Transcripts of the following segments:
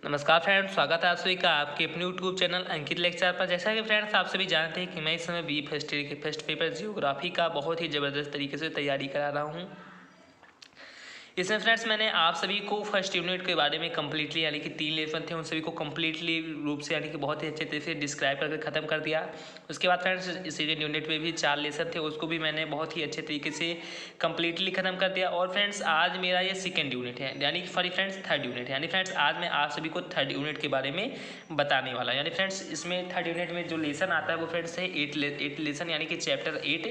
नमस्कार फ्रेंड्स, स्वागत है आप सभी का आपके अपने यूट्यूब चैनल अंकित लेक्चर पर। जैसा कि फ्रेंड्स आप सभी जानते हैं कि मैं इस समय बी फर्स्ट ईयर के फर्स्ट पेपर जियोग्राफी का बहुत ही ज़बरदस्त तरीके से तैयारी करा रहा हूँ। इसमें फ्रेंड्स मैंने आप सभी को फर्स्ट यूनिट के बारे में कम्प्लीटली यानी कि 3 लेसन थे उन सभी को कम्प्लीटली रूप से यानी कि बहुत ही अच्छे तरीके से डिस्क्राइब करके ख़त्म कर दिया। उसके बाद फ्रेंड्स सेकेंड यूनिट में भी 4 लेसन थे, उसको भी मैंने बहुत ही अच्छे तरीके से कम्प्लीटली ख़त्म कर दिया। और फ्रेंड्स आज मेरा ये सेकेंड यूनिट है यानी कि सॉरी फ्रेंड्स थर्ड यूनिट है, यानी फ्रेंड्स आज मैं आप सभी को थर्ड यूनिट के बारे में बताने वाला, यानी फ्रेंड्स इसमें थर्ड यूनिट में जो लेसन आता है वो फ्रेंड्स है 8 लेसन यानी कि चैप्टर 8,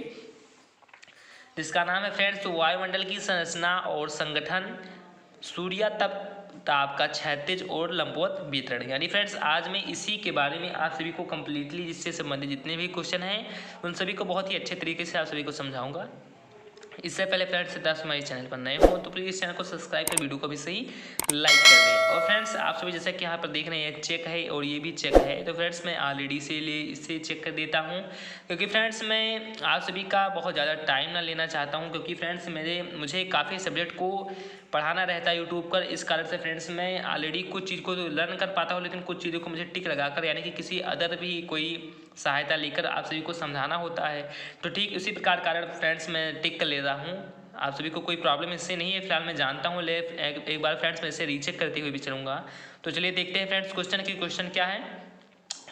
जिसका नाम है फ्रेंड्स वायुमंडल की संरचना और संगठन, सूर्य ताप का क्षैतिज और लंबवत वितरण। यानी फ्रेंड्स आज मैं इसी के बारे में आप सभी को कम्प्लीटली जिससे संबंधित जितने भी क्वेश्चन हैं उन सभी को बहुत ही अच्छे तरीके से आप सभी को समझाऊंगा। इससे पहले फ्रेंड्स दस हमारे चैनल पर नए हो तो प्लीज़ चैनल को सब्सक्राइब कर वीडियो को भी सही लाइक कर दें। और फ्रेंड्स आप सभी जैसा कि यहाँ पर देख रहे हैं चेक है और ये भी चेक है, तो फ्रेंड्स मैं ऑलरेडी इसे चेक कर देता हूँ क्योंकि फ्रेंड्स मैं आप सभी का बहुत ज़्यादा टाइम ना लेना चाहता हूँ, क्योंकि फ्रेंड्स मुझे काफ़ी सब्जेक्ट को पढ़ाना रहता है यूट्यूब पर। इस कारण से फ्रेंड्स मैं ऑलरेडी कुछ चीज़ को तो लर्न कर पाता हूँ, लेकिन कुछ चीज़ों को मुझे टिक लगाकर यानी कि किसी अदर भी कोई सहायता लेकर आप सभी को समझाना होता है। तो ठीक उसी प्रकार कारण फ्रेंड्स मैं टिक कर ले रहा हूँ। आप सभी को कोई प्रॉब्लम इससे नहीं है फिलहाल, मैं जानता हूँ। एक बार फ्रेंड्स मैं इसे रीचेक करते हुए भी चलूँगा। तो चलिए देखते हैं फ्रेंड्स क्वेश्चन क्या है।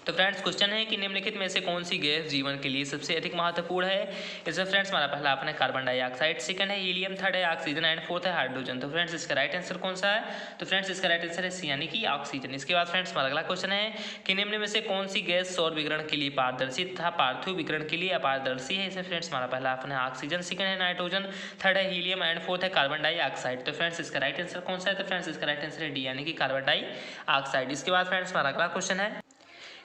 तो फ्रेंड्स क्वेश्चन है कि निम्नलिखित में से कौन सी गैस जीवन के लिए सबसे अधिक महत्वपूर्ण है। इसमें फ्रेंड्स हमारा पहला ऑप्शन है कार्बन डाइऑक्साइड, सेकंड है हीलियम, थर्ड है ऑक्सीजन एंड फोर्थ है हाइड्रोजन। तो फ्रेंड्स इसका राइट आंसर कौन सा है? तो फ्रेंड्स इसका राइट आंसर है सी यानी कि ऑक्सीजन। इसके बाद फ्रेंड्स हमारा अगला क्वेश्चन है कि निम्न में से कौन सी गैस सौर विकिरण के लिए पारदर्शी तथा पार्थिव विकिरण के लिए अपारदर्शी है। इसमें फ्रेंड्स हमारा पहला ऑप्शन है ऑक्सीजन, सेकंड है नाइट्रोजन, थर्ड है हीलियम एंड फोर्थ है कार्बन डाइऑक्साइड। तो फ्रेंड्स इसका राइट आंसर कौन सा है? तो फ्रेंड्स इसका राइट आंसर है डी यानी कि कार्बन डाइऑक्साइड। इसके बाद फ्रेंड्स हमारा अगला क्वेश्चन है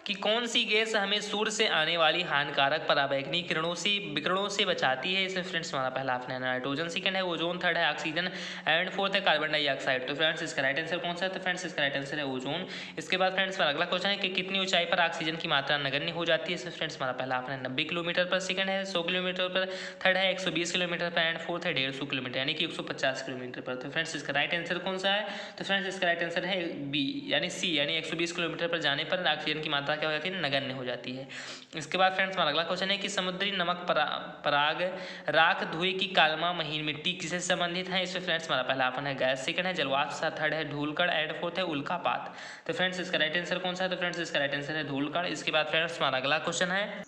कि कौन सी गैस हमें सूर्य से आने वाली हानिकारक पराबैंगनी विकिरणों से बचाती है। इसमें फ्रेंड्स हमारा पहला ऑप्शन है नाइट्रोजन, सेकंड है ओजोन, थर्ड है ऑक्सीजन एंड फोर्थ है कार्बन डाइऑक्साइड। तो फ्रेंड्स इसका राइट आंसर कौन सा है? तो फ्रेंड्स इसका राइट आंसर है ओजोन। इसके बाद फ्रेंड्स हमारा अगला क्वेश्चन है कि कितनी ऊंचाई पर ऑक्सीजन की मात्रा नगण्य हो जाती है। इसमें फ्रेंड्स हमारा पहला ऑप्शन है 90 किलोमीटर पर, सेकंड है 100 किलोमीटर पर, थर्ड है 120 किलोमीटर पर एंड फोर्थ है 150 किलोमीटर यानी कि 150 किलोमीटर पर। तो फ्रेंड्स इसका राइट आंसर कौन सा है? तो फ्रेंड्स इसका राइट आंसर है बी यानी सी यानी 120 किलोमीटर पर जाने पर ऑक्सीजन की मात्रा क्या हो जाती है? नगण्य हो जाती है। इसके बाद फ्रेंड्स हमारा अगला क्वेश्चन है कि समुद्री नमक पराग राख धुएं की कालमा महीन मिट्टी किससे संबंधित है। इसमें फ्रेंड्स हमारा पहला ऑप्शन है गैस, सेकंड है जलवाष्प, थर्ड है धूलकण एंड फोर्थ है उल्कापात। तो फ्रेंड्स इसका राइट आंसर कौन सा है? तो फ्रेंड्स इसका राइट आंसर है धूलकण। इसके बाद फ्रेंड्स हमारा अगला क्वेश्चन है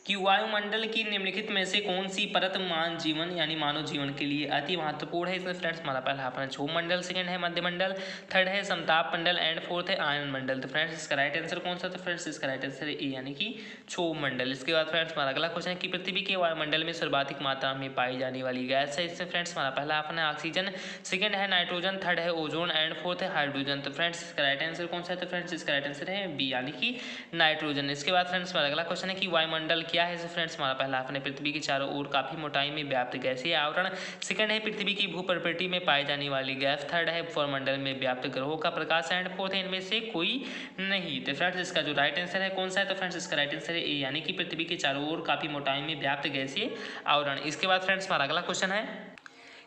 कि वायुमंडल की निम्नलिखित में से कौन सी परत मानव जीवन के लिए अति महत्वपूर्ण है। इसमें फ्रेंड्स हमारा पहला ऑप्शन है क्षोभ मंडल, सेकंड है मध्य मंडल, थर्ड है समताप मंडल एंड फोर्थ है आयन मंडल। तो फ्रेंड्स इसका राइट आंसर कौन सा? तो फ्रेंड्स इसका राइट आंसर है ए यानी कि क्षोभ मंडल। इसके बाद फ्रेंड्स हमारा अगला क्वेश्चन है कि पृथ्वी के वायुमंडल में सर्वाधिक मात्रा में पाई जाने वाली गैस है। इसमें फ्रेंड्स हमारा पहला ऑप्शन है ऑक्सीजन, सेकंड है नाइट्रोजन, थर्ड है ओजोन एंड फोर्थ है हाइड्रोजन। तो फ्रेंड्स इसका राइट आंसर कौन सा है? तो फ्रेंड्स इसका राइट आंसर है बी यानी कि नाइट्रोजन। इसके बाद फ्रेंड्स हमारा अगला क्वेश्चन है कि वायुमंडल क्या है। फ्रेंड्स हमारा पहला ऑप्शन है पृथ्वी के चारों ओर काफी मोटाई में व्याप्त गैसीय आवरण, सेकंड है पृथ्वी की भूप्रकृति में पाई जाने वाली गैस, थर्ड है सौरमंडल में व्याप्त ग्रहों का प्रकाश एंड फोर्थ है इनमें से कोई नहीं। तो फ्रेंड्स इसका जो राइट आंसर है कौन सा है? तो फ्रेंड्स इसका राइट आंसर है ए यानी कि पृथ्वी के चारों ओर काफी मोटाई में व्याप्त गैसीय आवरण। इसके बाद फ्रेंड्स हमारा अगला क्वेश्चन है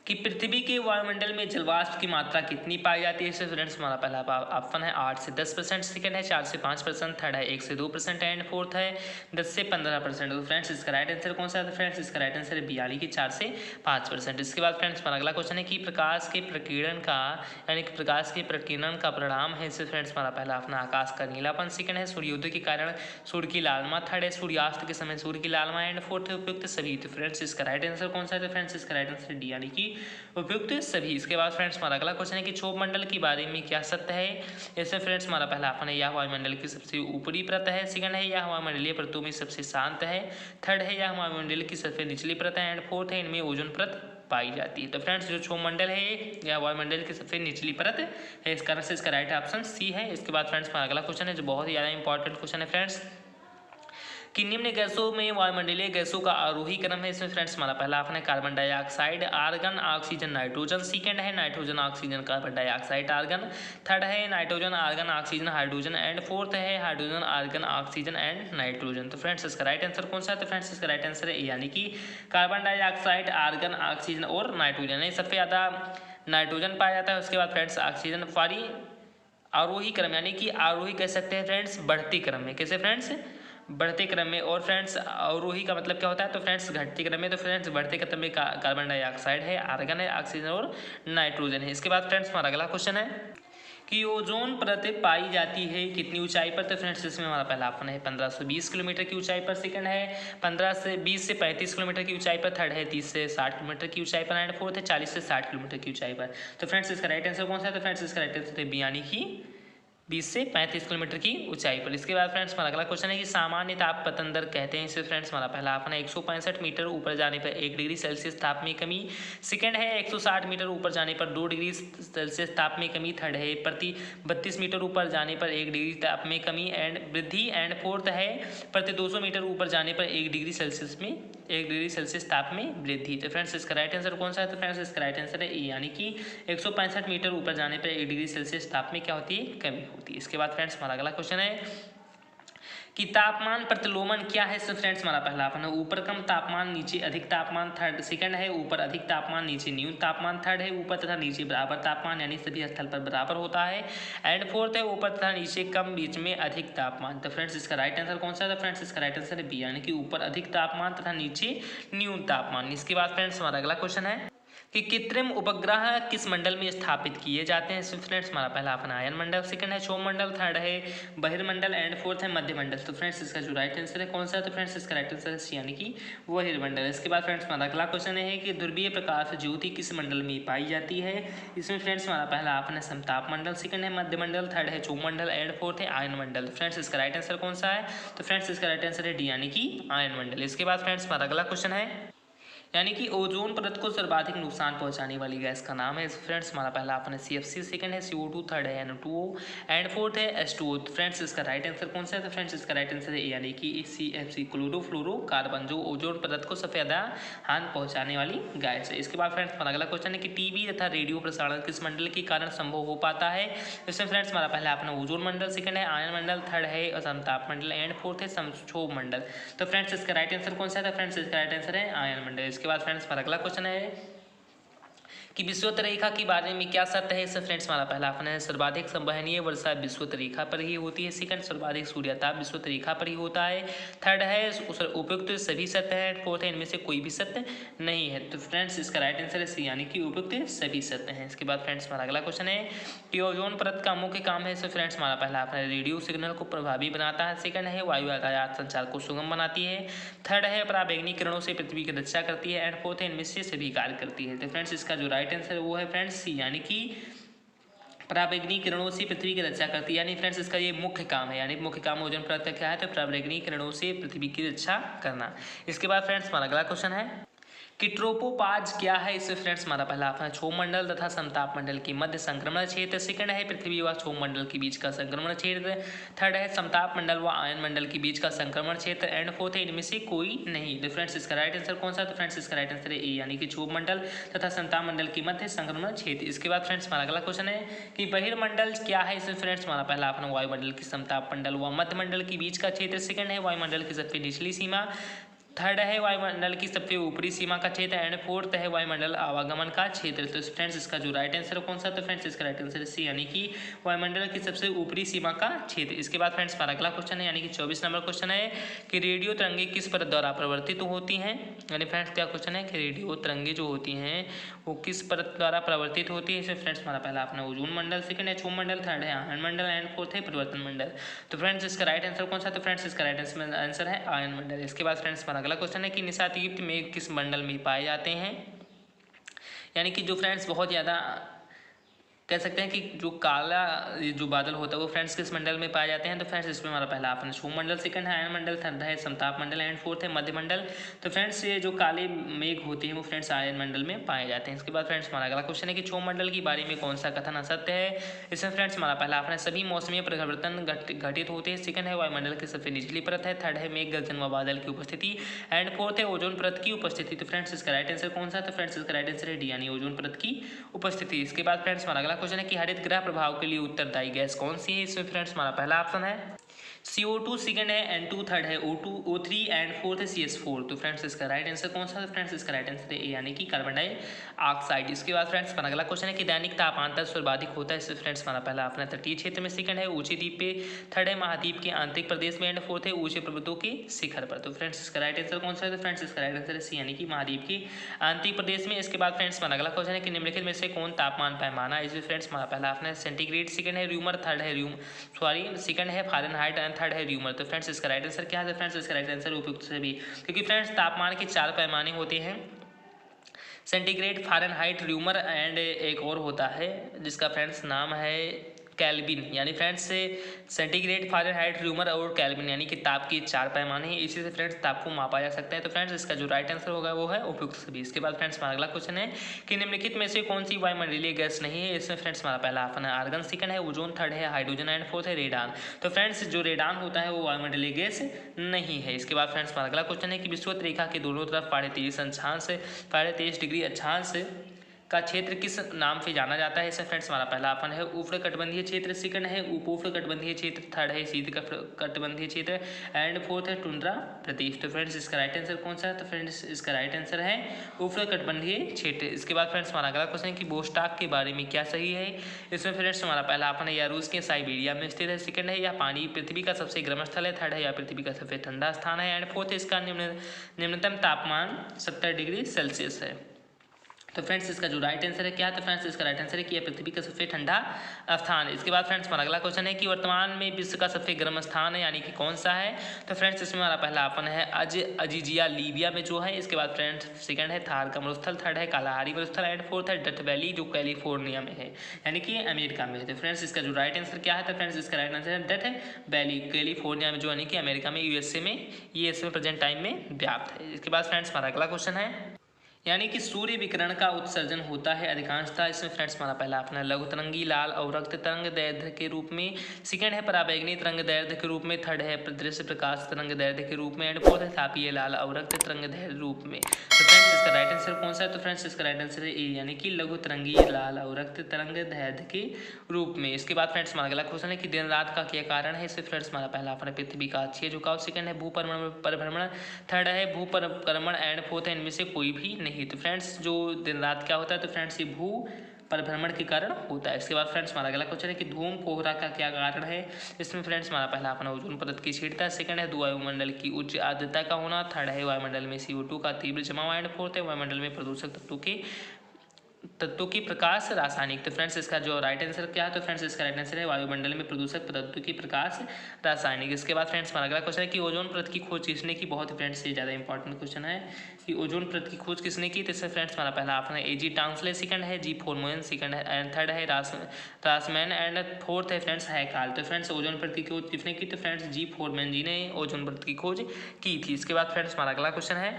कि पृथ्वी के वायुमंडल में जलवाष्प की मात्रा कितनी पाई जाती है। इसमें फ्रेंड्स हमारा पहला ऑप्शन है 8 से 10%, सेकंड है 4 से 5%, थर्ड है 1 से 2% एंड फोर्थ है 10 से 15%। तो फ्रेंड्स इसका राइट आंसर कौन सा है? तो फ्रेंड्स इसका राइट आंसर है बी यानी कि 4 से 5%। इसके बाद फ्रेंड्स हमारा अगला क्वेश्चन है कि प्रकाश के प्रकीर्णन का परिणाम है। इससे फ्रेंड्स हमारा पहला ऑप्शन आकाश का नीलापन, सेकंड है सूर्योदय के कारण सूर्य की लालिमा, थर्ड है सूर्यास्त के समय सूर्य की लालिमा एंड फोर्थ है उपयुक्त सभी। तो फ्रेंड्स इसका राइट आंसर कौन सा है? तो फ्रेंड्स इसका राइट आंसर डी यानी कि उपयुक्त सभी। इसके बाद फ्रेंड्स हमारा अगला क्वेश्चन है कि क्षोभ मंडल के बारे में क्या सत्य है। इससे फ्रेंड्स हमारा पहला ऑप्शन है यह वायुमंडल की सबसे ऊपरी परत है, सेकंड है यह वायुमंडलीय परतों में सबसे शांत है, थर्ड है यह वायुमंडल की सबसे निचली परत है एंड फोर्थ है इनमें ओजोन परत पाई जाती है। तो फ्रेंड्स जो क्षोभ मंडल है यह वायुमंडल की सबसे निचली परत है, इस कारण से इसका राइट ऑप्शन सी है। इसके बाद फ्रेंड्स हमारा अगला क्वेश्चन है जो बहुत ही ज़्यादा इंपॉर्टेंट क्वेश्चन है फ्रेंड्स कि निम्न गैसों में वायुमंडलीय गैसों का आरोही क्रम है। इसमें फ्रेंड्स हमारा पहला ऑप्शन है carbon dioxide, argon, oxygen, nitrogen, second है nitrogen, oxygen, carbon dioxide, argon, third है nitrogen, argon, oxygen, hydrogen and fourth है hydrogen, argon, oxygen and nitrogen. तो फ्रेंड्स इसका राइट आंसर कौन सा है? तो फ्रेंड्स इसका राइट आंसर है यानी कि कार्बन डाइऑक्साइड, आर्गन, ऑक्सीजन और नाइट्रोजन। सबसे ज़्यादा नाइट्रोजन पाया जाता है, उसके बाद फ्रेंड्स ऑक्सीजन आरोही क्रम, यानी कि आरोही कह सकते हैं फ्रेंड्स बढ़ते क्रम में। कैसे फ्रेंड्स? बढ़ते क्रम में। और फ्रेंड्स अवरोही का मतलब क्या होता है? तो फ्रेंड्स घटते क्रम में। तो फ्रेंड्स बढ़ते क्रम में कार्बन डाइऑक्साइड है, आर्गन है, ऑक्सीजन और नाइट्रोजन है। इसके बाद फ्रेंड्स हमारा अगला क्वेश्चन है कि ओजोन परत पाई जाती है कितनी ऊंचाई पर? तो फ्रेंड्स इसमें हमारा पहला ऑप्शन है 1520 किलोमीटर की ऊंचाई पर, सेकंड है 20 से 35 किलोमीटर की ऊंचाई पर, थर्ड है 30 से 60 किलोमीटर की ऊंचाई पर, एंड फोर्थ है 40 से 60 किलोमीटर की ऊंचाई पर। तो फ्रेंड्स इसका राइट आंसर कौन सा है? तो फ्रेंड्स इसका राइट आंसर है बी, यानी कि 20 से 35 किलोमीटर की ऊंचाई पर। इसके बाद फ्रेंड्स हमारा अगला क्वेश्चन है कि सामान्य ताप पतन दर कहते हैं इसे। फ्रेंड्स हमारा पहला ऑप्शन है 165 मीटर ऊपर जाने पर 1 डिग्री सेल्सियस ताप में कमी, सेकंड है 160 मीटर ऊपर जाने पर 2 डिग्री सेल्सियस ताप में कमी, थर्ड है प्रति 32 मीटर ऊपर जाने पर 1 डिग्री ताप में कमी एंड वृद्धि, एंड फोर्थ है प्रति 200 मीटर ऊपर जाने पर 1 डिग्री सेल्सियस ताप में वृद्धि। तो फ्रेंड्स इसका राइट आंसर कौन सा है? तो फ्रेंड्स इसका राइट आंसर है ए, यानी कि 165 मीटर ऊपर जाने पर 1 डिग्री सेल्सियस ताप में क्या होती है? कमी होती है। इसके बाद फ्रेंड्स हमारा अगला क्वेश्चन है कि तापमान प्रतिलोमन क्या है? तो फ्रेंड्स हमारा पहला ऑप्शन है ऊपर कम तापमान नीचे अधिक तापमान, थर्ड सेकंड है ऊपर अधिक तापमान नीचे न्यून तापमान, थर्ड है ऊपर तथा नीचे बराबर तापमान, यानी सभी स्थल पर बराबर होता है, एंड फोर्थ है ऊपर तथा नीचे कम बीच में अधिक तापमान। तो फ्रेंड्स इसका राइट आंसर कौन सा है? तो फ्रेंड्स इसका राइट आंसर है बी, यानी कि ऊपर अधिक तापमान तथा नीचे न्यून तापमान। इसके बाद फ्रेंड्स हमारा अगला क्वेश्चन है कि कृत्रिम उपग्रह किस मंडल में स्थापित किए जाते हैं? फ्रेंड्स हमारा पहला ऑप्शन आयन मंडल, सेकंड है क्षोभ मंडल, थर्ड है बहिर्मंडल, एंड फोर्थ है मध्य मंडल। तो फ्रेंड्स इसका जो राइट आंसर है कौन सा है? तो फ्रेंड्स इसका राइट आंसर है सी, यानी कि बहिर्मंडल। इसके बाद फ्रेंड्स हमारा अगला क्वेश्चन है कि ध्रुवीय प्रकाश ज्योति किस मंडल में पाई जाती है? इसमें फ्रेंड्स हमारा पहला ऑप्शन है समताप मंडल, सेकंड है मध्य मंडल, थर्ड है क्षोभ मंडल, एंड फोर्थ है आयन मंडल। फ्रेंड्स इसका राइट आंसर कौन सा है? तो फ्रेंड्स इसका राइट आंसर है डी, यानी कि आयन मंडल। इसके बाद फ्रेंड्स हमारा अगला क्वेश्चन है यानी कि ओजोन परत को सर्वाधिक नुकसान पहुंचाने वाली गैस का नाम है। फ्रेंड्स हमारा पहला ऑप्शन है CFC, सेकंड है CO2, थर्ड है NO2 एंड फोर्थ है H2O। फ्रेंड्स इसका राइट आंसर कौन सा है? तो फ्रेंड्स इसका राइट आंसर है ए, यानी कि CFC क्लोरोफ्लोरोकार्बन, जो ओजोन परत को सबसे ज़्यादा हानि पहुंचाने वाली गैस है। इसके बाद फ्रेंड्स हमारा अगला क्वेश्चन है कि टीवी तथा रेडियो प्रसारण किस मंडल के कारण संभव हो पाता है? इसमें फ्रेंड्स हमारा पहला ऑप्शन है ओजोन मंडल, सेकंड है आयन मंडल, थर्ड है समताप मंडल, एंड फोर्थ है क्षोभ मंडल। तो फ्रेंड्स इसका राइट आंसर कौन सा है? तो फ्रेंड्स इसका राइट आंसर है आयन मंडल। इसके बाद फ्रेंड्स हमारा अगला क्वेश्चन है कि विषुवत रेखा के बारे में क्या सत्य है? इससे फ्रेंड्स हमारा पहला ऑप्शन है सर्वाधिक संवहनीय वर्षा विषुवत रेखा पर ही होती है, सेकंड सर्वाधिक सूर्यताप विषुवत रेखा पर ही होता है, थर्ड है उपयुक्त सभी सत्य है, फोर्थ है इनमें से कोई भी सत्य नहीं है। तो फ्रेंड्स इसका राइट आंसर है सी, यानी कि उपयुक्त सभी सत्य हैं। इसके बाद फ्रेंड्स हमारा अगला क्वेश्चन है कि ओजोन परत का मुख्य काम है। इससे फ्रेंड्स हमारा पहला ऑप्शन है रेडियो सिग्नल को प्रभावी बनाता है, सेकंड है वायु यातायात संचार को सुगम बनाती है, थर्ड है पराबैंगनी किरणों से पृथ्वी की रक्षा करती है, एंड फोर्थ है इनमें से सभी कार्य करती है। तो फ्रेंड्स इसका जो राइट आंसर है वो है फ्रेंड्स सी, यानी कि पराबैंगनी किरणों से पृथ्वी की रक्षा करती है। यानी फ्रेंड्स इसका ये मुख्य काम है, यानी मुख्य काम ओजोन परत का क्या है? तो पराबैंगनी किरणों से पृथ्वी की रक्षा करना। इसके बाद फ्रेंड्स हमारा अगला क्वेश्चन है कि ट्रोपोपाज क्या है? इससे फ्रेंड्स हमारा पहला ऑप्शन है क्षोभ मंडल तथा समताप मंडल के मध्य संक्रमण क्षेत्र, सेकंड है पृथ्वी व क्षोभ मंडल के बीच का संक्रमण क्षेत्र, थर्ड है समताप मंडल व आयन मंडल के बीच का संक्रमण क्षेत्र, एंड फोर्थ है इनमें से कोई नहीं। तो फ्रेंड्स इसका राइट आंसर कौन सा है? तो फ्रेंड्स इसका राइट आंसर है ए, यानी कि क्षोभ मंडल तथा समताप मंडल के मध्य संक्रमण क्षेत्र। इसके बाद फ्रेंड्स हमारा अगला क्वेश्चन है कि बहिर्मंडल क्या है? इसमें फ्रेंड्स हमारा पहला ऑप्शन वायुमंडल की समताप मंडल व मध्य मंडल के बीच का क्षेत्र, सेकंड है वायुमंडल की सबसे निचली सीमा, थर्ड है वायुमंडल की सबसे ऊपरी सीमा का क्षेत्र, एंड फोर्थ है वायुमंडल आवागमन का क्षेत्र। तो फ्रेंड्स इसका जो राइट आंसर कौन सा? तो फ्रेंड्स इसका राइट आंसर सी, यानी कि वायुमंडल की सबसे ऊपरी सीमा का क्षेत्र। इसके बाद फ्रेंड्स हमारा अगला क्वेश्चन है यानी कि 24 नंबर क्वेश्चन है कि रेडियो तरंगे किस परत द्वारा प्रवर्तित होती हैं? यानी फ्रेंड्स क्या क्वेश्चन है कि रेडियो तरंगे जो होती हैं वो किस परत द्वारा प्रवर्तित होती है? इसमें फ्रेंड्स हमारा पहला अपना ओजोन मंडल, सेकंड है क्षोभ मंडल, थर्ड है आयन मंडल, एंड फोर्थ है परिवर्तन मंडल। तो फ्रेंड्स इसका राइट आंसर कौन सा? तो फ्रेंड्स इसका राइट आंसर है आयन मंडल। इसके बाद फ्रेंड्स हमारा अगला क्वेश्चन है कि निशातीत मेघ किस मंडल में पाए जाते हैं? यानी कि जो फ्रेंड्स बहुत ज़्यादा कह सकते हैं कि जो काला जो बादल होता है वो फ्रेंड्स किस मंडल में पाए जाते हैं? तो फ्रेंड्स इसमें हमारा पहला ऑप्शन क्षोभ मंडल, सेकंड है आयन मंडल, थर्ड है समताप मंडल, एंड फोर्थ है मध्य मंडल। तो फ्रेंड्स ये जो काले मेघ होते हैं वो फ्रेंड्स आयन मंडल में पाए जाते हैं। इसके बाद फ्रेंड्स हमारा अगला क्वेश्चन है कि क्षोभ मंडल के बारे में कौन सा कथन असत्य है? इसमें फ्रेंड्स हमारा पहला ऑप्शन है सभी मौसमी परिवर्तन घटित होते हैं, सेकंड है वायुमंडल की सबसे निचली परत है, थर्ड है मेघ गर्जन व बादल की उपस्थिति, एंड फोर्थ है ओजोन परत की उपस्थिति। तो फ्रेंड्स इसका राइट आंसर कौन सा? तो फ्रेंड्स इसका राइट आंसर है डी, यानी ओजोन परत की उपस्थिति। इसके बाद फ्रेंड्स हमारा अगला क्वेश्चन है कि हरित प्रभाव के लिए उत्तरदायी गैस कौन सी है? इसमें फ्रेंड्स हमारा पहला ऑप्शन है CO2 सेकंड है, N2 थर्ड है, O2 O3 एंड फोर्थ है CH4। तो फ्रेंड्स इसका राइट आंसर कौन सा है? फ्रेंड्स इसका राइट आंसर है ए यानी कि कार्बन डाइऑक्साइड। इसके बाद फ्रेंड्स हमारा अगला क्वेश्चन है कि दैनिक तापांतर सर्वाधिक होता है। इससे फ्रेंड्स हमारा पहला अपना तटीय क्षेत्र में, सेकंड है ऊंचे द्वीप पे, थर्ड है महाद्वीप के आंतरिक प्रदेश में एंड फोर्थ है ऊंचे पर्वतों के शिखर पर। तो फ्रेंड्स इसका राइट आंसर कौन सा है? तो फ्रेंड्स इसका राइट आंसर है सी यानी कि महाद्वीप के आंतरिक प्रदेश में। इसके बाद फ्रेंड्स हमारा अगला क्वेश्चन है कि निम्नलिखित में से कौन तापमान पैमाना? इसमें फ्रेंड्स हमारा पहला अपना सेंटीग्रेड, सेकंड है र्यूमर, थर्ड है सेकंड है फारेनहाइट एंड थर्ड है र्यूमर। तो फ्रेंड्स इसका राइट आंसर क्या है? फ्रेंड्स इसका राइट आंसर उपयुक्त सभी, क्योंकि फ्रेंड्स तापमान के 4 पैमाने होते हैं, सेंटीग्रेड, फारेनहाइट, र्यूमर एंड एक और होता है जिसका फ्रेंड्स नाम है केल्विन। यानी फ्रेंड्स सेंटीग्रेड, फारेनहाइट, र्यूमर और केल्विन यानी कि ताप के 4 पैमाने हैं, इसी से फ्रेंड्स ताप को मापा जा सकता है। तो फ्रेंड्स इसका जो राइट आंसर होगा वो है उपयुक्त सभी। इसके बाद फ्रेंड्स हमारा अगला क्वेश्चन है कि निम्नलिखित में से कौन सी वायुमंडलीय गैस नहीं है? इसमें फ्रेंड्स हमारा पहला ऑप्शन है आर्गन, सेकंड है ओजोन, थर्ड है हाइड्रोजन एंड फोर्थ है रेडान। तो फ्रेंड्स जो रेडान होता है वो वायुमंडलीय गैस नहीं है। इसके बाद फ्रेंड्स हमारा अगला क्वेश्चन है कि विषुवत रेखा के दोनों तरफ 23.5 डिग्री अक्षांश का क्षेत्र किस नाम से जाना जाता है? इसमें फ्रेंड्स हमारा पहला ऑप्शन है उष्णकटिबंधीय क्षेत्र, सेकंड है उपोष्णकटिबंधीय क्षेत्र, थर्ड है शीतकटिबंधीय क्षेत्र एंड फोर्थ है टुंड्रा प्रदेश। तो फ्रेंड्स इसका राइट आंसर कौन सा है? तो फ्रेंड्स इसका राइट आंसर है उष्णकटिबंधीय क्षेत्र। इसके बाद फ्रेंड्स हमारा अगला क्वेश्चन है कि बोस्टॉक के बारे में क्या सही है? इसमें फ्रेंड्स हमारा पहला ऑप्शन है या रूस के साइबेरिया में स्थित है, सेकंड है या पानी पृथ्वी का सबसे गर्म स्थल है, थर्ड है या पृथ्वी का सबसे ठंडा स्थान है एंड फोर्थ है इसका निम्नतम तापमान 70 डिग्री सेल्सियस है। तो फ्रेंड्स इसका जो राइट आंसर है क्या है? तो फ्रेंड्स इसका राइट आंसर है कि यह पृथ्वी का सबसे ठंडा स्थान है। इसके बाद फ्रेंड्स हमारा अगला क्वेश्चन है कि वर्तमान में विश्व का सबसे गर्म स्थान है यानी कि कौन सा है? तो फ्रेंड्स इसमें हमारा पहला ऑप्शन है अजीजिया लीबिया में जो है। इसके बाद फ्रेंड्स सेकंड है थार का मरुस्थल, थर्ड है कालाहारी मरुस्थल एंड फोर्थ है डेथ वैली जो कैलिफोर्निया में है यानी कि अमेरिका में है। तो फ्रेंड्स इसका जो राइट आंसर क्या है? तो फ्रेंड्स इसका राइट आंसर है डेथ वैली कैलिफोर्निया में जो यानी कि अमेरिका में USA में ये इसमें प्रेजेंट टाइम में व्याप्त है। इसके बाद फ्रेंड्स हमारा अगला क्वेश्चन है यानी कि सूर्य विकिरण का उत्सर्जन होता है अधिकांशतः। इसमें फ्रेंड्स हमारा पहला अपना लघु तरंगी, लाल अवरक्त तरंग दैर्ध्य के रूप में, सेकंड है पराबैंगनी तरंग दैर्ध्य के रूप में, थर्ड है दृश्य प्रकाश तरंग दैर्ध्य के रूप में एंड फोर्थ है तापीय लाल अवरक्त तरंग दैर्ध्य रूप में। तो फ्रेंड्स इसका राइट आंसर कौन सा है? तो फ्रेंड्स इसका राइट आंसर है ए यानी कि लघु तरंगी लाल अवरक्त तरंग दैर्ध्य के रूप में। इसके बाद फ्रेंड्स हमारा अगला क्वेश्चन है कि दिन रात का क्या कारण है? इससे फ्रेंड्स हमारा पहला अपना पृथ्वी का अक्षीय झुकाव, सेकंड है परिभ्रमण, थर्ड है भूपरिक्रमण एंड फोर्थ है इनमें से कोई भी नहीं। तो फ्रेंड्स जो दिन रात क्या होता है? तो फ्रेंड्स ये भू परिभ्रमण के कारण होता है। इसके बाद फ्रेंड्स हमारा अगला क्वेश्चन है कि धूम कोहरा का क्या कारण है? इसमें फ्रेंड्स हमारा पहला अपना ओजोन परत की छींटता, सेकंड है वायुमंडल की उच्च आर्द्रता का होना, थर्ड है वायुमंडल में CO2 का तीव्र जमाव एंड फोर्थ है वायुमंडल में प्रदूषक तत्वों की प्रकाश रासायनिक। तो फ्रेंड्स इसका जो राइट आंसर क्या है? तो फ्रेंड्स इसका राइट आंसर है वायुमंडल में प्रदूषक तत्वों की प्रकाश रासायनिक। इसके बाद फ्रेंड्स हमारा अगला क्वेश्चन है कि ओजोन परत की खोज किसने की? बहुत फ्रेंड्स से ज़्यादा इंपॉर्टेंट क्वेश्चन है कि ओजोन परत की खोज किसने की? तो इससे फ्रेंड्स हमारा पहला ऑप्शन है AG टाउन्सले, सेकंड है G फोरमैन, सेकंड है एंड थर्ड है रासमैन एंड फोर्थ है फ्रेंड्स हैकाल। तो फ्रेंड्स ओजोन परत की खोज किसने की? तो फ्रेंड्स G फोरमैन जी ने ओजोन परत की खोज की थी। इसके बाद फ्रेंड्स हमारा अगला क्वेश्चन है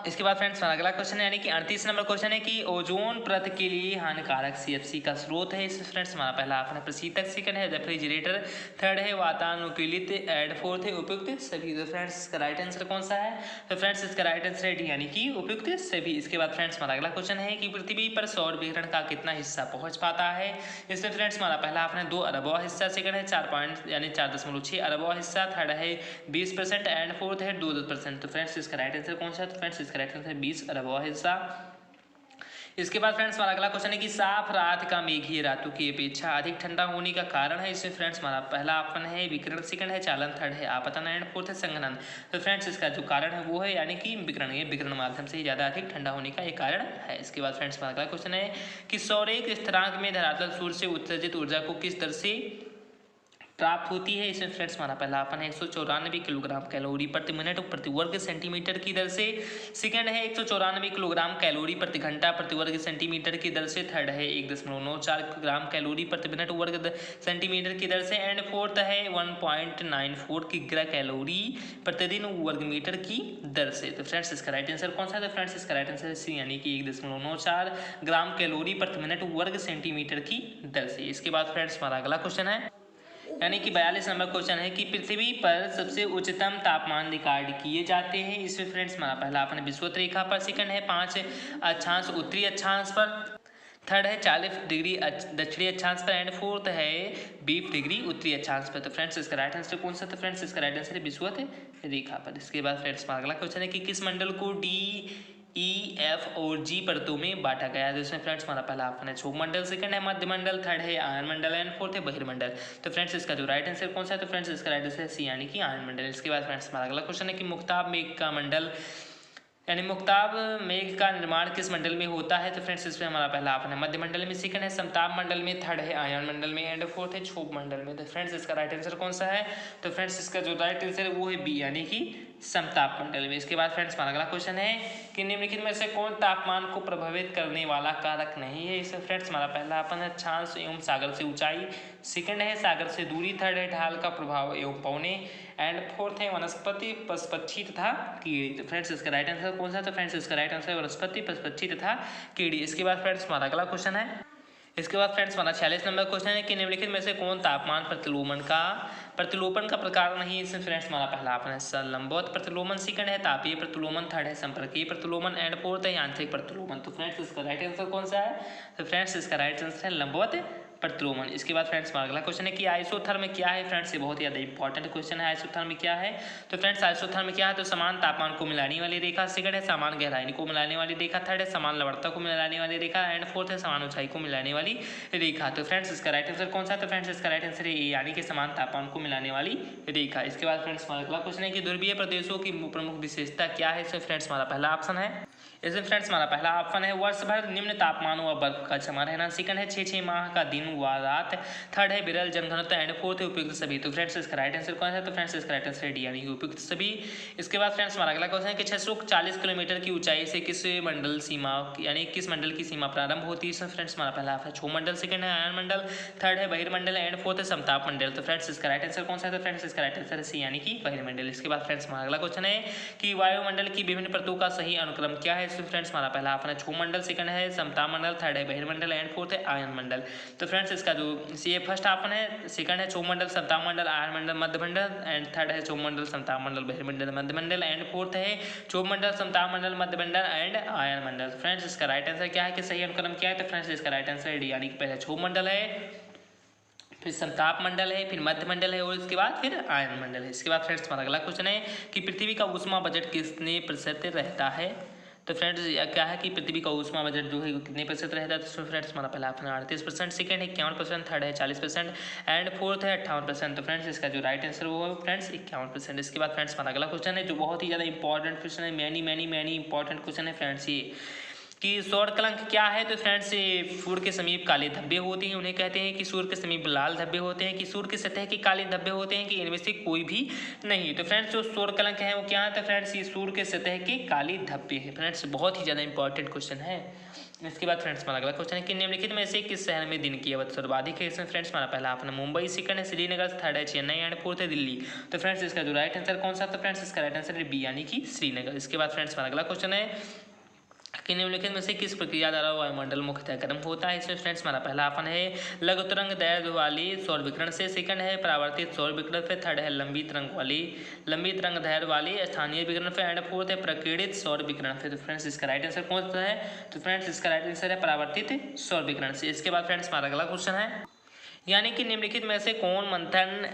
हमारा अगला क्वेश्चन है यानी कि 38 नंबर क्वेश्चन है कि ओजोन परत के लिए हानिकारक CFC का स्रोत है। इसमें फ्रेंड्स हमारा पहला ऑप्शन है प्रशीतक, सेकंड है रेफ्रिजरेटर, थर्ड है वातानुकूलित एंड फोर्थ है उपयुक्त सभी। तो फ्रेंड्स इसका राइट आंसर कौन सा है? तो फ्रेंड्स इसका राइट आंसर है डी यानी कि उपयुक्त सभी। इसके बाद फ्रेंड्स हमारा अगला क्वेश्चन है कि पृथ्वी पर सौर विकिरण का कितना हिस्सा पहुंच पाता है? इसमें फ्रेंड्स हमारा पहला ऑप्शन है 2 अरबवा हिस्सा, सेकंड है 4.6 अरबवा हिस्सा, थर्ड है 20% एंड फोर्थ है 2%। तो फ्रेंड्स इसका राइट आंसर कौन सा है? तो फ्रेंड्स इसका राइट आंसर 20 अरबवा हिस्सा। इसके बाद फ्रेंड्स हमारा अगला क्वेश्चन है कि साफ रात का मेघीय रातों की अपेक्षा अधिक ठंडा होने का कारण है। इसमें फ्रेंड्स हमारा पहला ऑप्शन है विकिरण, सेकंड है चालन, थर्ड है आपतन एंड फोर्थ है संघनन। तो फ्रेंड्स इसका जो कारण है वो है यानी कि विकिरण, ये विकिरण माध्यम से ही ज़्यादा अधिक ठंडा होने का एक कारण है। इसके बाद फ्रेंड्स हमारा अगला क्वेश्चन है कि सौरेख स्थिरांक में धरातल सूर्य से उत्सर्जित ऊर्जा को किस दर से प्राप्त होती है? इसमें फ्रेंड्स हमारा पहला ऑप्शन है 194 किलोग्राम कैलोरी प्रति मिनट प्रति वर्ग सेंटीमीटर की दर से, सेकंड है 194 किलोग्राम कैलोरी प्रति घंटा प्रति वर्ग सेंटीमीटर की दर से, थर्ड है 1.94 ग्राम कैलोरी प्रति मिनट वर्ग सेंटीमीटर की दर से एंड फोर्थ है 1.94 किग्रा कैलोरी प्रतिदिन वर्ग मीटर की दर से। तो फ्रेंड्स इसका राइट आंसर कौन सा है? तो फ्रेंड्स इसका राइट आंसर है सी यानी कि 1.94 ग्राम कैलोरी प्रति मिनट वर्ग सेंटीमीटर की दर से। इसके बाद फ्रेंड्स हमारा अगला क्वेश्चन है यानी कि 42 नंबर क्वेश्चन है कि पृथ्वी पर सबसे उच्चतम तापमान रिकॉर्ड किए जाते हैं। इसमें फ्रेंड्स हमारा पहला ऑप्शन है विषुवत रेखा पर, सेकंड है 5 अक्षांश उत्तरी अक्षांश पर, थर्ड है 40 डिग्री दक्षिणी अक्षांश पर एंड फोर्थ है 20 डिग्री उत्तरी अक्षांश पर। तो फ्रेंड्स इसका राइट आंसर कौन सा? तो फ्रेंड्स इसका राइट आंसर है विषुवत रेखा पर। इसके बाद फ्रेंड्स अगला क्वेश्चन है कि किस मंडल को डी, ई, एफ और जी परतों में बांटा गया है? तो इसमें फ्रेंड्स हमारा पहला ऑप्शन है क्षोभ मंडल, सेकंड है मध्य मंडल, थर्ड है आयन मंडल एंड फोर्थ है बहिर्मंडल। तो फ्रेंड्स इसका जो राइट आंसर कौन सा है? तो फ्रेंड्स इसका राइट आंसर है सी यानी कि आयन मंडल। इसके बाद फ्रेंड्स हमारा अगला क्वेश्चन है कि मुक्ताब मेघ का मंडल यानी मुक्ताब मेघ का निर्माण किस मंडल में होता है? तो फ्रेंड्स इसमें हमारा पहला ऑप्शन है मध्य मंडल में, सेकंड है समताप मंडल में, थर्ड है आयन मंडल में एंड फोर्थ है क्षोभ मंडल में। तो फ्रेंड्स इसका राइट आंसर कौन सा है? तो फ्रेंड्स इसका जो राइट आंसर है वो है बी यानी कि समताप मंडल में। इसके बाद फ्रेंड्स हमारा अगला क्वेश्चन है कि निम्नलिखित में से कौन तापमान को प्रभावित करने वाला कारक नहीं है? इसमें फ्रेंड्स हमारा पहला ऑप्शन है अक्षांश एवं सागर से ऊंचाई, सेकंड है सागर से दूरी, थर्ड है ढाल का प्रभाव एवं पौने एंड फोर्थ है वनस्पति, पशु-पक्षी तथा कीड़े। तो फ्रेंड्स इसका राइट आंसर कौन सा? तो फ्रेंड्स इसका राइट आंसर है वनस्पति, पशु-पक्षी तथा कीड़े। इसके बाद फ्रेंड्स हमारा अगला क्वेश्चन है, इसके बाद फ्रेंड्स हमारा 46 नंबर क्वेश्चन है कि निम्नलिखित में से कौन तापमान प्रतिलोपन का प्रकार नहीं है? इसमें फ्रेंड्स हमारा पहला ऑप्शन है लंबवत प्रतिलोमन, सेकंड है तापीय प्रतिलोमन, थर्ड है संपर्कीय प्रतिलोमन एंड फोर्थ है यांत्रिक प्रतिलोमन। तो फ्रेंड्स इसका राइट आंसर कौन सा है? तो फ्रेंड्स इसका राइट आंसर है लंबवत प्रतिलोमन। इसके बाद फ्रेंड्स हमारा अगला क्वेश्चन है कि आइसोथर्म क्या है? फ्रेंड्स ये बहुत ही ज़्यादा इंपॉर्टेंट क्वेश्चन है। आइसोथर्म क्या है? तो फ्रेंड्स आइसोथर्म क्या है? तो समान तापमान को मिलाने वाली रेखा, सेकंड है समान गहराई को मिलाने वाली रेखा, थर्ड है समान लवणता को मिलाने वाली रेखा एंड फोर्थ है समान ऊंचाई को मिलाने वाली रेखा। तो फ्रेंड्स इसका राइट आंसर कौन सा? तो फ्रेंड्स इसका राइट आंसर है ए यानी कि समान तापमान को मिलाने वाली रेखा। इसके बाद फ्रेंड्स हमारा अगला क्वेश्चन है कि ध्रुवीय प्रदेशों की प्रमुख विशेषता क्या है? इसमें फ्रेंड्स हमारा पहला ऑप्शन है, इसमें फ्रेंड्स हमारा पहला ऑप्शन है वर्ष भर निम्न तापमान व बर्फ का जमा रहना, सेकंड है 6 माह का दिन व रात, थर्ड है विरल जनघनत्व एंड फोर्थ है उपयुक्त सभी। तो फ्रेंड्स इसका राइट आंसर कौन है? तो फ्रेंड्स इसका राइट आंसर है डी यानी कि उपयुक्त सभी। इसके बाद फ्रेंड्स हमारा अगला क्वेश्चन है कि 640 किलोमीटर की ऊंचाई से किस मंडल सीमा यानी किस मंडल की सीमा प्रारंभ होती है? इसमें फ्रेंड्स हमारा पहला ऑप्शन है क्षोभ मंडल, सेकंड है आयन मंडल, थर्ड है बहिर्मंडल एंड फोर्थ है समताप मंडल। तो फ्रेंड्स इसका राइट आंसर कौन सा है? तो फ्रेंड्स इसका राइट आंसर है सी यानी कि बहिर्मंडल। इसके बाद फ्रेंड्स हमारा अगला क्वेश्चन है कि वायुमंडल की विभिन्न परतों का सही अनुक्रम क्या है? इसमें फ्रेंड्स हमारा पहला ऑप्शन है क्षोभ मंडल, सेकंड है समताप मंडल, थर्ड है बहिर्मंडल एंड फोर्थ है आयन मंडल। तो फ्रेंड्स इसका जो सी फर्स्ट ऑप्शन है, सेकंड है क्षोभ मंडल, समताप मंडल, आयन मंडल, मध्य मंडल एंड थर्ड है क्षोभ मंडल, समताप मंडल, बहिर्मंडल, मध्य मंडल एंड फोर्थ है क्षोभ मंडल, समताप मंडल, मध्य मंडल एंड आयन मंडल। फ्रेंड्स इसका राइट आंसर क्या है कि सही अनुक्रम क्या है? तो फ्रेंड्स इसका राइट आंसर है डी यानी कि पहले क्षोभ मंडल है, फिर समताप मंडल है, फिर मध्य मंडल है और इसके बाद फिर आयन मंडल है। इसके बाद फ्रेंड्स हमारा अगला क्वेश्चन है कि पृथ्वी का ऊष्मा बजट कितने प्रतिशत रहता है? तो फ्रेंड्स क्या है कि पृथ्वी का ऊष्मा बजट जो है कितने प्रतिशत रहता है? तो फ्रेंड्स हमारा पहला ऑप्शन 38%, सेकंड है 51%, थर्ड है 40% एंड फोर्थ है 58%। तो फ्रेंड्स इसका जो राइट आंसर वो है फ्रेंड्स 51%। इसके बाद फ्रेंड्स हमारा अगला क्वेश्चन है जो बहुत ही ज़्यादा इंपॉर्टेंट क्वेश्चन है, मैनी इंपॉर्टेंट क्वेश्चन है फ्रेंड्स ये कि सौर कलंक क्या है? तो फ्रेंड्स सूर्य के समीप काले धब्बे होते हैं, उन्हें कहते हैं कि सूर्य के समीप लाल धब्बे होते हैं, कि सूर्य की सतह के काले धब्बे होते हैं, कि इनमें से कोई भी नहीं। तो फ्रेंड्स जो सौर कलंक है वो क्या है? तो फ्रेंड्स ये सूर्य के सतह के काले धब्बे हैं। फ्रेंड्स बहुत ही ज़्यादा इंपॉर्टेंट क्वेश्चन है। इसके बाद फ्रेंड्स हमारा अगला क्वेश्चन है कि निम्नलिखित में से किस शहर में दिन की अवधि सर्वाधिक है? इसमें फ्रेंड्स हमारा पहला ऑप्शन है मुंबई, सेकंड है श्रीनगर, थर्ड है चेन्नई एंड फोर्थ है दिल्ली। तो फ्रेंड्स इसका जो राइट आंसर कौन सा? तो फ्रेंड्स इसका राइट आंसर है बी यानी कि श्रीनगर। इसके बाद फ्रेंड्स हमारा अगला क्वेश्चन है कि निम्नलिखित में से किस प्रक्रिया द्वारा वायुमंडल मुख्यतः गर्म होता है? इसमें फ्रेंड्स हमारा पहला ऑप्शन है लघु तरंग दैर्ध्य वाली सौर विकिरण से, सेकंड है परावर्तित सौर विकिरण से, थर्ड है लंबी तरंग दैर्ध्य वाली स्थानीय विकिरण से एंड फोर्थ है प्रकीर्णित सौर विकिरण से। तो फ्रेंड्स इसका राइट आंसर कौन सा है? तो फ्रेंड्स इसका राइट आंसर है परावर्तित सौर विकिरण से। इसके बाद फ्रेंड्स हमारा अगला क्वेश्चन है यानी कि निम्नलिखित में से कौन मंथन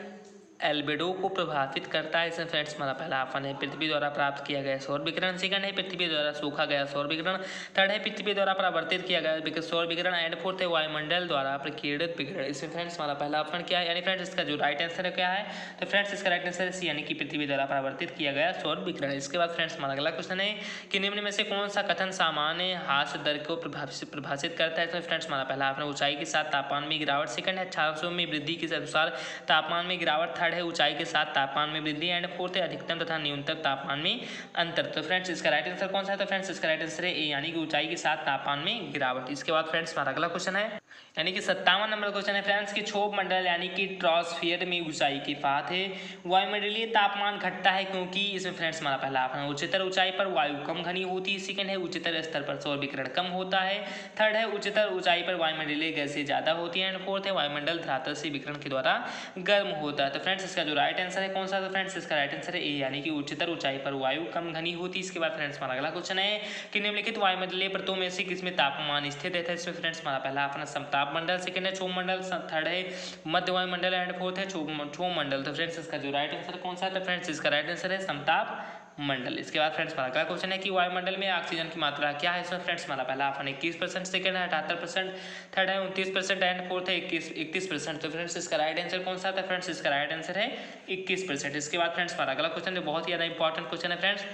एल्बेडो को प्रभावित करता है? इसमें फ्रेंड्स हमारा पहला ऑप्शन है पृथ्वी द्वारा प्राप्त किया गया सौर विकिरण, सेकंड है पृथ्वी द्वारा सूखा गया सौर विकिरण, थर्ड है पृथ्वी द्वारा परावर्तित किया गया सौर विकिरण एंड फोर्थ है वायुमंडल द्वारा प्रकीर्णित विकिरण। इसमें फ्रेंड्स हमारा पहला ऑप्शन क्या है? यानी फ्रेंड्स इसका जो राइट आंसर है क्या है? तो फ्रेंड्स इसका राइट आंसर है सी यानी कि पृथ्वी द्वारा परावर्तित किया गया सौर विकिरण। इसके बाद फ्रेंड्स हमारा अगला क्वेश्चन है कि निम्न में से कौन सा कथन सामान्य ह्रास दर को परिभाषित करता है? इसमें फ्रेंड्स हमारा पहला ऑप्शन ऊंचाई के साथ तापमान में गिरावट, सेकंड है अक्षांशों में वृद्धि के अनुसार तापमान में गिरावट, थर्ड है ऊंचाई के साथ तापमान में वृद्धि एंड फोर्थ है अधिकतम तथा न्यूनतम तापमान में अंतर। तो फ्रेंड्स इसका राइट आंसर कौन सा है? तो फ्रेंड्स इसका राइट आंसर है ए यानी कि ऊंचाई के साथ तापमान में गिरावट। इसके बाद फ्रेंड्स हमारा अगला क्वेश्चन है यानी कि 57 नंबर क्वेश्चन है फ्रेंड्स कि क्षोभ मंडल यानी कि ट्रॉस्फियर में ऊंचाई के साथ है वायुमंडलीय तापमान घटता है क्योंकि इसमें फ्रेंड्स हमारा पहला ऑप्शन उच्चतर ऊंचाई पर वायु कम घनी होती है, सेकंड है उच्चतर स्तर पर सौर विकिरण कम होता है, थर्ड है उच्चतर ऊंचाई पर वायुमंडलीय गैसें ज्यादा होती है एंड फोर्थ है वायुमंडल धरातल से विकिरण के द्वारा गर्म होता है। तो फ्रेंड्स इसका जो राइट आंसर है कौन सा, तो फ्रेंड्स इसका राइट आंसर है ए, यानी कि उच्चतर ऊंचाई पर वायु कम घनी होती। इसके बाद फ्रेंड्स हमारा अगला क्वेश्चन है कि निम्नलिखित वायुमंडलीय परतों में से किसमें तापमान स्थित है। इसमें फ्रेंड्स हमारा पहला अपना समताप मंडल, सेकंड है क्षोभ मंडल, थर्ड है मध्य वायुमंडल एंड फोर्थ है क्षोभ मंडल। तो फ्रेंड्स इसका जो राइट आंसर कौन सा है, तो फ्रेंड्स इसका राइट आंसर है समताप मंडल। इसके बाद फ्रेंड्स हमारा अगला क्वेश्चन है कि वायुमंडल में ऑक्सीजन की मात्रा क्या है। इसमें फ्रेंड्स हमारा पहला ऑप्शन 21%, सेकंड है 78%, थर्ड है 29% एंड फोर्थ है 31%। तो फ्रेंड्स इसका राइट आंसर कौन सा था, फ्रेंड्स इसका राइट आंसर है 21%। इसके बाद फ्रेंड्स हमारा अगला क्वेश्चन जो बहुत ही ज़्यादा इंपॉर्टेंट क्वेश्चन है फ्रेंड्स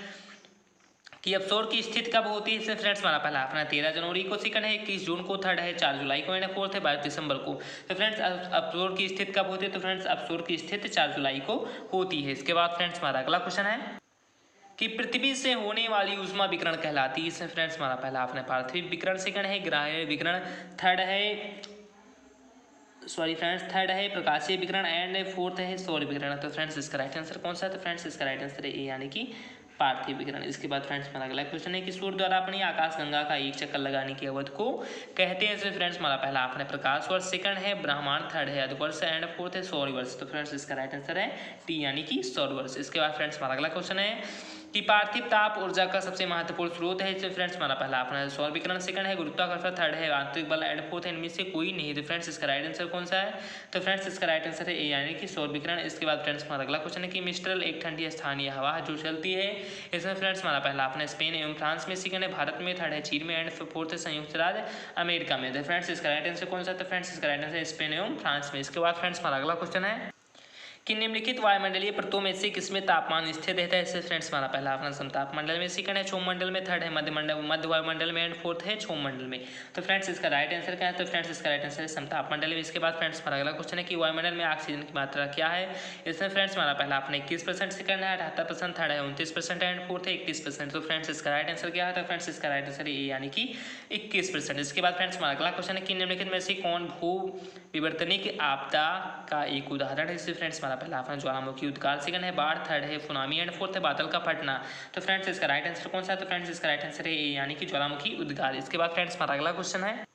कि अवसोर की स्थिति कब होती है। इसमें फ्रेंड्स हमारा पहला अपना 13 जनवरी को, सेकंड है 21 जून को, थर्ड है 4 जुलाई को एंड फोर्थ है 22 दिसंबर को। तो फ्रेंड्स अवसोर की स्थिति कब होती है, तो फ्रेंड्स अवसोर की स्थिति 4 जुलाई को होती है। इसके बाद फ्रेंड्स हमारा अगला क्वेश्चन है कि पृथ्वी से होने वाली ऊष्मा विकिरण कहलाती है। इसमें फ्रेंड्स हमारा पहला आपने पार्थिव विकिरण, सेकंड है ग्राह्य विकिरण, थर्ड है प्रकाशीय विकिरण एंड फोर्थ है सौर विकिरण। तो फ्रेंड्स इसका राइट आंसर कौन सा है, तो फ्रेंड्स इसका राइट आंसर है ए, यानी कि पार्थिव विकिरण। इसके बाद फ्रेंड्स हमारा अगला क्वेश्चन है कि सूर्य द्वारा अपनी आकाशगंगा का एक चक्कर लगाने की अवधि को कहते हैं। इसमें फ्रेंड्स हमारा पहला आपने प्रकाश वर्ष, सेकंड है ब्रह्मांड, थर्ड है अधवर्ष एंड फोर्थ है सौर वर्ष। तो फ्रेंड्स इसका राइट आंसर है टी, यानी कि सौर वर्ष। इसके बाद फ्रेंड्स हमारा अगला क्वेश्चन है कि पार्थिव ताप ऊर्जा का सबसे महत्वपूर्ण स्रोत है। इसमें फ्रेंड्स हमारा पहला अपना सौर विकिरण, सेकंड है गुरुत्वाकर्षण, थर्ड है आंतरिक बल एंड फोर्थ है इनमें से कोई नहीं। तो फ्रेंड्स इसका राइट आंसर कौन सा है, तो फ्रेंड्स इसका राइट आंसर है ए, यानी कि सौर विकिरण। इसके बाद फ्रेंड्स हमारा अगला क्वेश्चन है कि मिस्ट्रल एक ठंडी स्थानीय हवा जो चलती है। इसमें फ्रेंड्स हमारा पहला अपना स्पेन एवं फ्रांस में, सेकंड है भारत में, थर्ड है चीन में एंड फोर्थ है संयुक्त राज्य अमेरिका में। तो फ्रेंड्स इसका राइट आंसर कौन सा, तो फ्रेंड्स इसका राइट आंसर है स्पेन एवं फ्रांस में। इसके बाद फ्रेंड्स हमारा अगला क्वेश्चन है कि निम्नलिखित वायुमंडलीय परतों में से किसमें तापमान स्थिर रहता है। इससे फ्रेंड्स हमारा पहला अपना समताप मंडल में, सेकंड है क्षोभ मंडल में, थर्ड है मध्य वायुमंडल में एंड फोर्थ है क्षोभ मंडल में। तो फ्रेंड्स इसका राइट आंसर क्या है, तो फ्रेंड्स इसका राइट आंसर है समताप मंडल में। इसके बाद फ्रेंड्स हमारा अगला क्वेश्चन है कि वायुमंडल में ऑक्सीजन की मात्रा क्या है। इसमें फ्रेंड्स हमारा पहला अपना 21%, सेकंड है 78%, थर्ड है 29% एंड फोर्थ है 31%। तो फ्रेंड्स इसका राइट आंसर क्या है, तो फ्रेंड्स इसका राइट आंसर है यानी कि 21%। इसके बाद फ्रेंड्स हमारा अगला क्वेश्चन है कि निम्नलिखित में से कौन भू विवर्तनिक आपदा का एक उदाहरण है। इससे फ्रेंड्स हमारा पहला अपना ज्वालामुखी उद्गार, सेकंड है बाढ़, थर्ड है सुनामी एंड फोर्थ है बादल का फटना। तो फ्रेंड्स इसका राइट आंसर कौन सा है, तो फ्रेंड्स इसका राइट आंसर है ए, यानी कि ज्वालामुखी उद्गार। इसके बाद फ्रेंड्स हमारा अगला क्वेश्चन है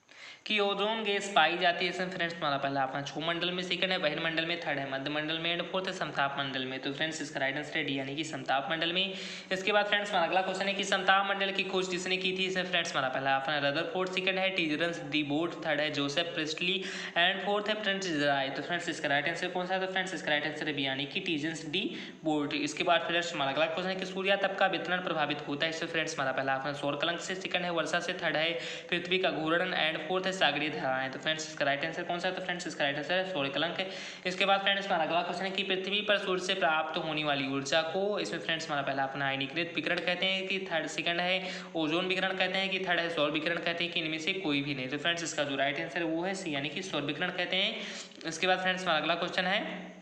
कि ओजोन गैस पाई जाती है। इसमें फ्रेंड्स हमारा पहला अपना क्षोभ मंडल में, सेकंड है बहिर्मंडल में, थर्ड है मध्य मंडल में एंड फोर्थ है समताप मंडल में। तो फ्रेंड्स इसका राइट आंसर है डी, यानी कि समताप मंडल में। इसके बाद फ्रेंड्स हमारा अगला क्वेश्चन है कि समताप मंडल की खोज किसने की थी। इसमें फ्रेंड्स हमारा पहला अपना रदरफोर्ड, सेकंड है टीजरंस डी बोट, थर्ड है जोसेफ प्रेस्टली एंड फोर्थ है फ्रेंड्स ड्राई। तो फ्रेंड्स इसका राइट आंसर कौन सा है, तो फ्रेंड्स इसका राइट आंसर है बी, यानी कि टीजरंस डी बोट। इसके बाद फ्रेंड्स हमारा अगला क्वेश्चन है कि सूर्य तप का वितरण प्रभावित होता है। इससे फ्रेंड्स हमारा पहला अपना सौर कलंक से, सेकंड है वर्षा से, थर्ड है पृथ्वी का घूर्णन एंड फोर्थ है सागरीय धाराएं। तो फ्रेंड्स इसका राइट आंसर कौन सा है, तो फ्रेंड्स इसका राइट आंसर है सौर कलंक है। इसके बाद फ्रेंड्स हमारा अगला क्वेश्चन है कि पृथ्वी पर सूर्य से प्राप्त होने वाली ऊर्जा को, इसमें फ्रेंड्स हमारा पहला अपना आयनीकृत विकिरण कहते हैं कि थर्ड, सेकंड है ओजोन विकिरण कहते हैं कि थर्ड है सौर विकिरण कहते हैं कि इनमें से कोई भी नहीं। तो फ्रेंड्स इसका जो राइट आंसर है वो है सी, यानी कि सौर विकिरण कहते हैं। इसके बाद फ्रेंड्स हमारा अगला क्वेश्चन है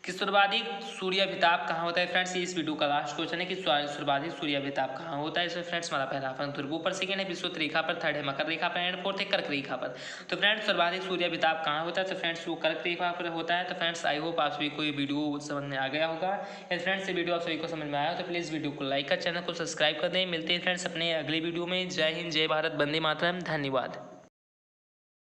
कि सर्वाधिक सूर्याभिताप कहाँ होता है। फ्रेंड्स इस वीडियो का लास्ट क्वेश्चन है कि सर्वाधिक सूर्याभिताप कहाँ होता है। इसमें फ्रेंड्स हमारा पहला ऑप्शन ध्रुवों पर, सेकंड है विषुवत रेखा पर, थर्ड है मकर रेखा पर एंड फोर्थ है कर्क रेखा पर। तो फ्रेंड्स सर्वाधिक सूर्याभिताप कहाँ होता है, तो फ्रेंड्स वो कर्क रेखा पर होता है। तो फ्रेंड्स आई होप आप सभी को ये वीडियो समझ में आ गया होगा। यदि फ्रेंड्स ये वीडियो आप सभी को समझ में आया तो प्लीज़ वीडियो को लाइक कर, चैनल को सब्सक्राइब कर दें। मिलते हैं फ्रेंड्स अपने अगले वीडियो में। जय हिंद, जय भारत, वंदे मातरम, धन्यवाद।